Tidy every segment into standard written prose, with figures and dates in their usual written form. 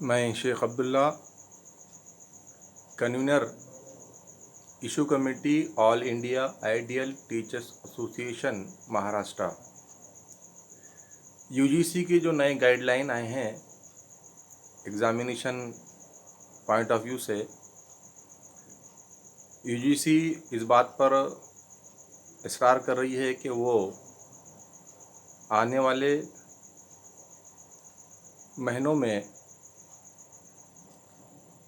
मैं Sheikh Abdullah, convener issue committee all India ideal teachers association Maharashtra. UGC के जो नए गाइडलाइन आए हैं एग्ज़ामिनेशन पॉइंट ऑफ व्यू से, यूजीसी इस बात पर इसरार कर रही है कि वो आने वाले महीनों में,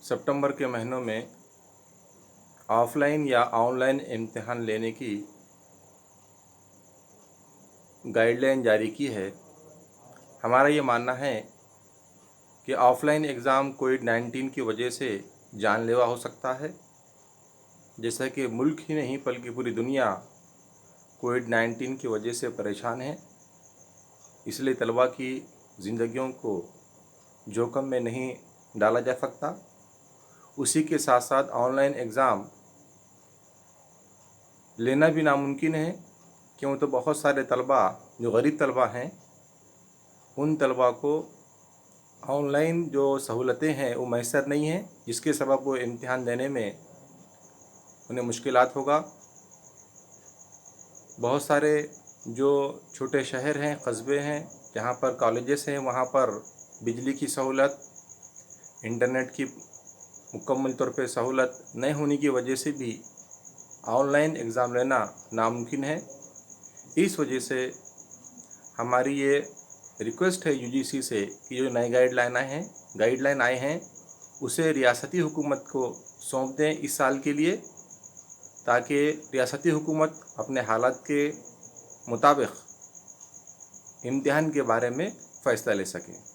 सितंबर के महीनों में ऑफ़लाइन या ऑनलाइन इम्तिहान लेने की गाइडलाइन जारी की है। हमारा ये मानना है कि ऑफ़लाइन एग्ज़ाम कोविड-19 की वजह से जानलेवा हो सकता है, जैसा कि मुल्क ही नहीं बल्कि पूरी दुनिया कोविड-19 की वजह से परेशान है। इसलिए तलबा की ज़िंदगियों को जोखिम में नहीं डाला जा सकता। उसी के साथ साथ ऑनलाइन एग्ज़ाम लेना भी नामुमकिन है, क्यों तो बहुत सारे तलबा जो गरीब तलबा हैं, उन तलबा को ऑनलाइन जो सहूलतें हैं वो मैसर नहीं हैं, जिसके सबब वो इम्तिहान देने में उन्हें मुश्किलात होगा। बहुत सारे जो छोटे शहर हैं, कस्बे हैं, जहाँ पर कॉलेजेस हैं, वहाँ पर बिजली की सहूलत, इंटरनेट की मुकम्मल तौर पे सहूलत नहीं होने की वजह से भी ऑनलाइन एग्ज़ाम लेना नामुमकिन है। इस वजह से हमारी ये रिक्वेस्ट है यूजीसी से कि जो नए गाइडलाइन आए हैं उसे रियासती हुकूमत को सौंप दें इस साल के लिए, ताकि रियासती हुकूमत अपने हालात के मुताबिक इम्तिहान के बारे में फ़ैसला ले सके।